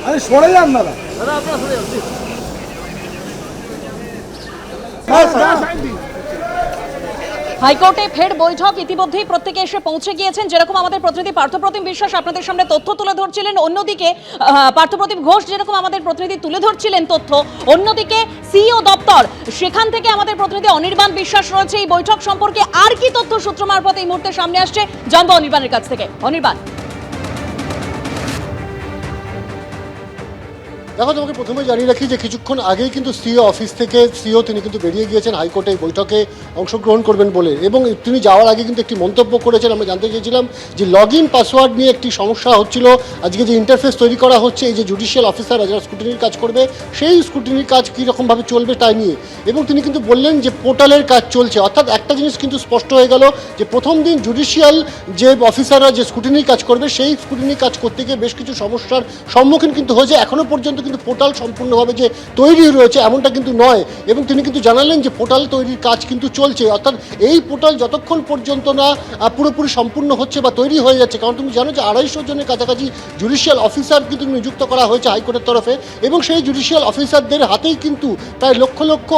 আরে সরে যান দাদা। হাইকোর্টে ফের বৈঠক ইতিমধ্যেই প্রত্যেকে এসে পৌঁছে গিয়েছেন। যেরকম আমাদের প্রতিনিধি পার্থপ্রতিম বিশ্বাস আপনাদের সামনে তথ্য তুলে ধরছিলেন, অন্যদিকে পার্থপ্রতিম ঘোষ যেরকম আমাদের প্রতিনিধি তুলে ধরছিলেন তথ্য, অন্যদিকে সিইও দপ্তর সেখান থেকে আমাদের প্রতিনিধি অনির্বাণ বিশ্বাস রয়েছে। এই বৈঠক সম্পর্কে আর কি তথ্য সূত্র মারফত এই মুহূর্তে সামনে আসছে জানবো অনির্বাণের কাছ থেকে। অনির্বাণ, দেখো, তোমাকে প্রথমে জানিয়ে রাখি যে কিছুক্ষণ আগেই কিন্তু সিইও অফিস থেকে তিনি কিন্তু বেরিয়ে গিয়েছেন হাইকোর্টে এই বৈঠকে অংশগ্রহণ করবেন বলে, এবং তিনি যাওয়ার আগে কিন্তু একটি মন্তব্য করেছেন। আমরা জানতে চেয়েছিলাম যে লগ ইন পাসওয়ার্ড নিয়ে একটি সমস্যা হচ্ছিল, আজকে যে ইন্টারফেস তৈরি করা হচ্ছে এই যে জুডিশিয়াল অফিসাররা যারা স্ক্রুটিনির কাজ করবে সেই স্ক্রুটিনির কাজ কীরকমভাবে চলবে তাই নিয়ে, এবং তিনি কিন্তু বললেন যে পোর্টালের কাজ চলছে। অর্থাৎ একটা জিনিস কিন্তু স্পষ্ট হয়ে গেল যে প্রথম দিন জুডিশিয়াল যে অফিসাররা যে স্ক্রুটিনির কাজ করবে সেই স্ক্রুটিনির কাজ করতে গিয়ে বেশ কিছু সমস্যার সম্মুখীন কিন্তু হয়েছে। এখনও পর্যন্ত কিন্তু পোর্টাল সম্পূর্ণভাবে যে তৈরি রয়েছে এমনটা কিন্তু নয়, এবং তিনি কিন্তু জানালেন যে পোর্টাল তৈরির কাজ কিন্তু চলছে। অর্থাৎ এই পোর্টাল যতক্ষণ পর্যন্ত না পুরোপুরি সম্পূর্ণ হচ্ছে বা তৈরি হয়ে যাচ্ছে, কারণ তুমি জানো যে 250 জনের কাছাকাছি জুডিশিয়াল অফিসার কিন্তু নিযুক্ত করা হয়েছে হাইকোর্টের তরফে, এবং সেই জুডিশিয়াল অফিসারদের হাতেই কিন্তু প্রায় লক্ষ লক্ষ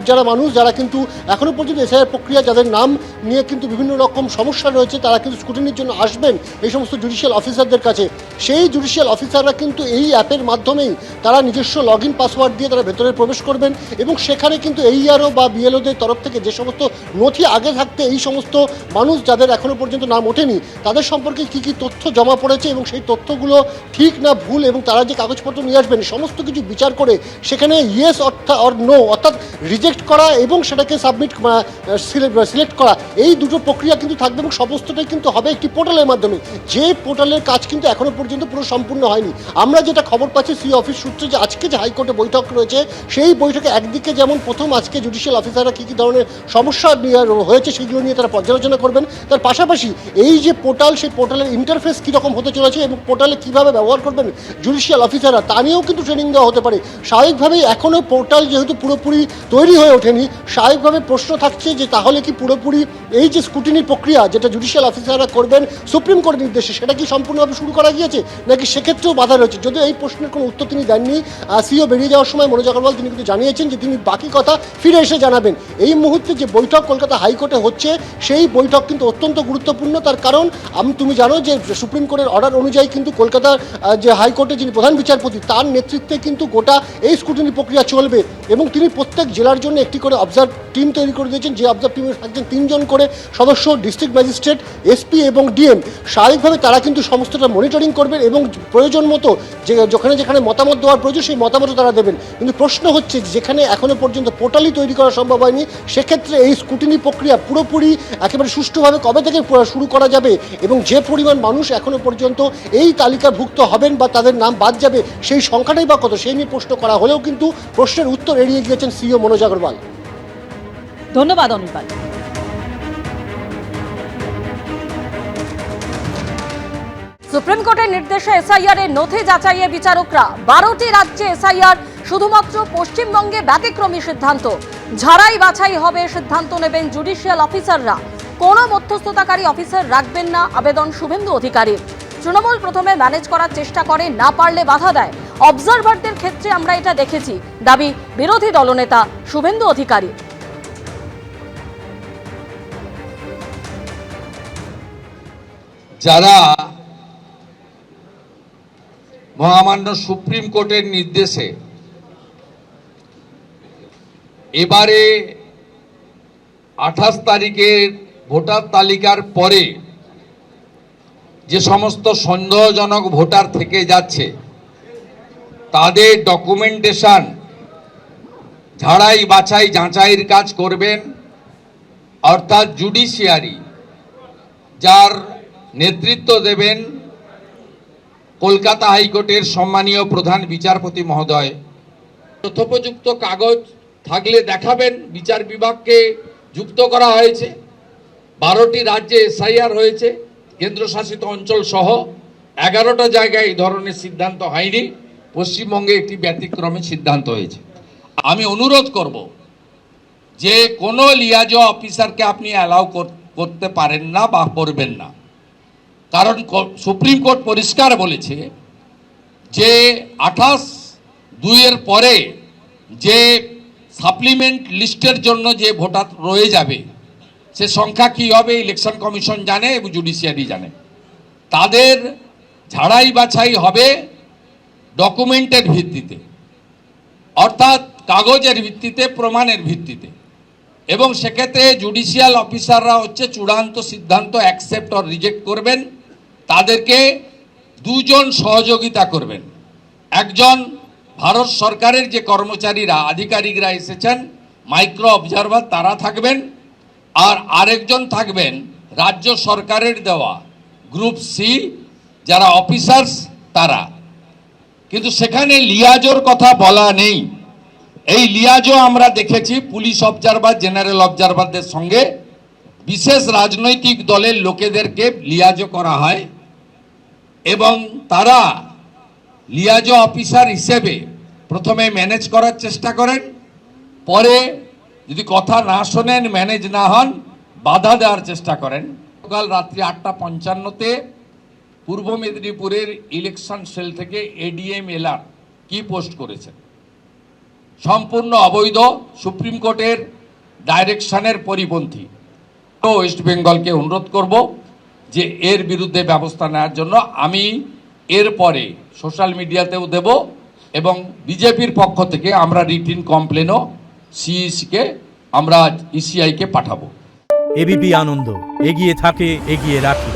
যারা মানুষ যারা কিন্তু এখনও পর্যন্ত এসআইআর প্রক্রিয়া যাদের নাম নিয়ে কিন্তু বিভিন্ন রকম সমস্যা রয়েছে তারা কিন্তু স্ক্রুটিনির জন্য আসবেন এই সমস্ত জুডিশিয়াল অফিসারদের কাছে। সেই জুডিশিয়াল অফিসাররা কিন্তু এই অ্যাপের মাধ্যমেই তারা নিজস্ব লগ ইন পাসওয়ার্ড দিয়ে তারা ভেতরে প্রবেশ করবেন, এবং সেখানে কিন্তু এইআরও বা বিএলওদের তরফ থেকে যে সমস্ত নথি আগে থাকতে এই সমস্ত মানুষ যাদের এখনও পর্যন্ত নাম ওঠেনি তাদের সম্পর্কে কী কী তথ্য জমা পড়েছে এবং সেই তথ্যগুলো ঠিক না ভুল এবং তারা যে কাগজপত্র নিয়ে আসবেন সমস্ত কিছু বিচার করে সেখানে ইয়েস অর নো অর্থাৎ রিজেক্ট করা এবং সেটাকে সাবমিট সিলেক্ট করা, এই দুটো প্রক্রিয়া কিন্তু থাকবে, এবং সমস্তটাই কিন্তু হবে একটি পোর্টালের মাধ্যমে, যে পোর্টালের কাজ কিন্তু এখনও পর্যন্ত পুরো সম্পূর্ণ হয়নি। আমরা যেটা খবর পাচ্ছি সিইও অফিস সূত্রে যে আজকে যে হাইকোর্টে বৈঠক রয়েছে সেই বৈঠকে একদিকে যেমন প্রথম আজকে জুডিশিয়াল অফিসাররা কী কী ধরনের সমস্যা হয়েছে সেগুলো নিয়ে তারা পর্যালোচনা করবেন, তার পাশাপাশি এই যে পোর্টাল সেই পোর্টালের ইন্টারফেস কীরকম হতে চলেছে এবং পোর্টালে কীভাবে ব্যবহার করবেন জুডিশিয়াল অফিসাররা তা নিয়েও কিন্তু ট্রেনিং দেওয়া হতে পারে। স্বাভাবিকভাবেই এখনও পোর্টাল যেহেতু পুরোপুরি তৈরি হয়ে ওঠেনি, স্বাভাবিকভাবে প্রশ্ন থাকছে যে তাহলে কি পুরোপুরি এই যে স্ক্রুটিনি প্রক্রিয়া যেটা জুডিশিয়াল অফিসাররা করবেন সুপ্রিম কোর্টের নির্দেশে সেটা কি সম্পূর্ণভাবে শুরু করা গিয়েছে নাকি সেক্ষেত্রেও বাধা রয়েছে, যদিও এই প্রশ্নের কোনো উত্তর তিনি দেননি। সিইও বেরিয়ে যাওয়ার সময় মনোজ আগরওয়াল তিনি কিন্তু জানিয়েছেন যে তিনি বাকি কথা ফিরে এসে জানাবেন। এই মুহূর্তে যে বৈঠক কলকাতা হাইকোর্টে হচ্ছে সেই বৈঠক কিন্তু অত্যন্ত গুরুত্বপূর্ণ, তার কারণ তুমি জানো যে সুপ্রিম কোর্টের অর্ডার অনুযায়ী কিন্তু কলকাতার যে হাইকোর্টের যিনি প্রধান বিচারপতি তার নেতৃত্বে কিন্তু গোটা এই স্ক্রুটিনি প্রক্রিয়া চলবে, এবং তিনি প্রত্যেক জেলার জন্য একটি করে অবজার্ভ টিম তৈরি করে দিয়েছেন, যে অবজার্ভ টিমে থাকছেন 3 জন করে সদস্য, ডিস্ট্রিক্ট ম্যাজিস্ট্রেট, এসপি এবং ডিএম। স্বাভাবিকভাবে তারা কিন্তু সমস্তটা মনিটরিং করবেন এবং প্রয়োজন মতো যেখানে যেখানে মতামত দেওয়ার প্রয়োজন সেই মতামত তারা দেবেন। কিন্তু প্রশ্ন হচ্ছে যেখানে এখনও পর্যন্ত পোর্টালই তৈরি করা সম্ভব হয়নি সেক্ষেত্রে এই স্ক্রুটিনি প্রক্রিয়া পুরোপুরি একেবারে সুষ্ঠুভাবে কবে থেকে শুরু করা যাবে, এবং যে পরিমাণ মানুষ এখনও পর্যন্ত এই তালিকাভুক্ত হবেন বা তাদের নাম বাদ যাবে সেই সংখ্যাটাই বা কত সেই নিয়ে প্রশ্ন করা হলেও কিন্তু প্রশ্নের উত্তর এড়িয়ে গিয়েছেন সিইও মনোজ আগরওয়াল। ধন্যবাদ অনির্বাণ। সুপ্রিম কোর্টের নির্দেশে এসআইআর এর নথি যাচাইয়ে বিচারকরা 12টি রাজ্যে এসআইআর, শুধুমাত্র পশ্চিমবঙ্গে ব্যতিক্রমী সিদ্ধান্ত। ঝাড়াই বাছাই হবে সিদ্ধান্ত নেবেন জুডিশিয়াল অফিসাররা, কোনো মধ্যস্থতাকারী অফিসার রাখবেন না, আবেদন শুভেন্দু অধিকারীর। তৃণমূল প্রথমে ম্যানেজ করার চেষ্টা করে, না পারলে বাধা দেয়। অবজারভারদের ক্ষেত্রে আমরা এটা দেখেছি, দাবি বিরোধী দলনেতা শুভেন্দু অধিকারী। যারা মহামান্য সুপ্রিম কোর্টের নির্দেশে এবারে 28 তারিখের ভোটার তালিকার পরে যে সমস্ত সন্দেহজনক ভোটার থেকে যাচ্ছে তাদের ডকুমেন্টেশন ঝাড়াই বাছাই যাচাইয়ের কাজ করবেন, অর্থাৎ জুডিশিয়ারি, যার নেতৃত্ব দেবেন কলকাতা হাইকোর্টের সম্মানীয় প্রধান বিচারপতি মহোদয়। তথ্যোপযুক্ত কাগজ থাকলে দেখাবেন। বিচার বিভাগকে যুক্ত করা হয়েছে, 12টি রাজ্যে এসআইআর হয়েছে, কেন্দ্রশাসিত অঞ্চল সহ 11টা জায়গায় এই ধরনের সিদ্ধান্ত হয়নি, পশ্চিমবঙ্গে একটি ব্যতিক্রমী সিদ্ধান্ত হয়েছে। আমি অনুরোধ করব যে কোনো লিয়াজো অফিসারকে আপনি অ্যালাউ করতে পারেন না বা করবেন না, কারণ সুপ্রিম কোর্ট পরিষ্কার বলেছে যে 28/2 পরে যে সাপ্লিমেন্ট লিস্টের জন্য যে ভোটার রয়ে যাবে সে সংখ্যা কি হবে ইলেকশন কমিশন জানে এবং জুডিশিয়ারি জানে। তাদের ঝাড়াই বাছাই হবে ডকুমেন্টের ভিত্তিতে, অর্থাৎ কাগজের ভিত্তিতে, প্রমাণের ভিত্তিতে, এবং সেক্ষেত্রে জুডিশিয়াল অফিসাররা হচ্ছে চূড়ান্ত সিদ্ধান্ত অ্যাকসেপ্ট অর রিজেক্ট করবেন। তাদেরকে দুজন সহযোগিতা করবেন, একজন ভারত সরকারের যে কর্মচারীরা আধিকারিকরা এসেছেন মাইক্রো অবজারভার তারা থাকবেন, আর আরেকজন থাকবেন রাজ্য সরকারের দেওয়া গ্রুপ সি যারা অফিসার্স তারা। কিন্তু সেখানে লিয়াজোর কথা বলা নেই। এই লিয়াজো আমরা দেখেছি পুলিশ অবজারভার, জেনারেল অবজারভারদের সঙ্গে বিশেষ রাজনৈতিক দলের লোকেদেরকে লিয়াজো করা হয় এবং তারা লিয়াজো অফিসার হিসেবে প্রথমে ম্যানেজ করার চেষ্টা করেন, পরে যদি কথা না শোনেন, ম্যানেজ না হন, বাধা দেওয়ার চেষ্টা করেন। কাল রাত্রি 8:55-তে পূর্ব মেদিনীপুরের ইলেকশন সেল থেকে এডিএম এলআর কি পোস্ট করেছেন, সম্পূর্ণ অবৈধ, সুপ্রিম কোর্টের ডাইরেকশনের পরিপন্থী। তো ওয়েস্ট বেঙ্গলকে অনুরোধ করব যে এর বিরুদ্ধে ব্যবস্থা নেওয়ার জন্য। আমি এরপরে সোশ্যাল মিডিয়াতেও দেব এবং বিজেপির পক্ষ থেকে আমরা রিটিন কমপ্লেনও সিইসিকে আমরা ইসিআইকে পাঠাবো। এবিপি আনন্দ, এগিয়ে থাকে, এগিয়ে রাখে।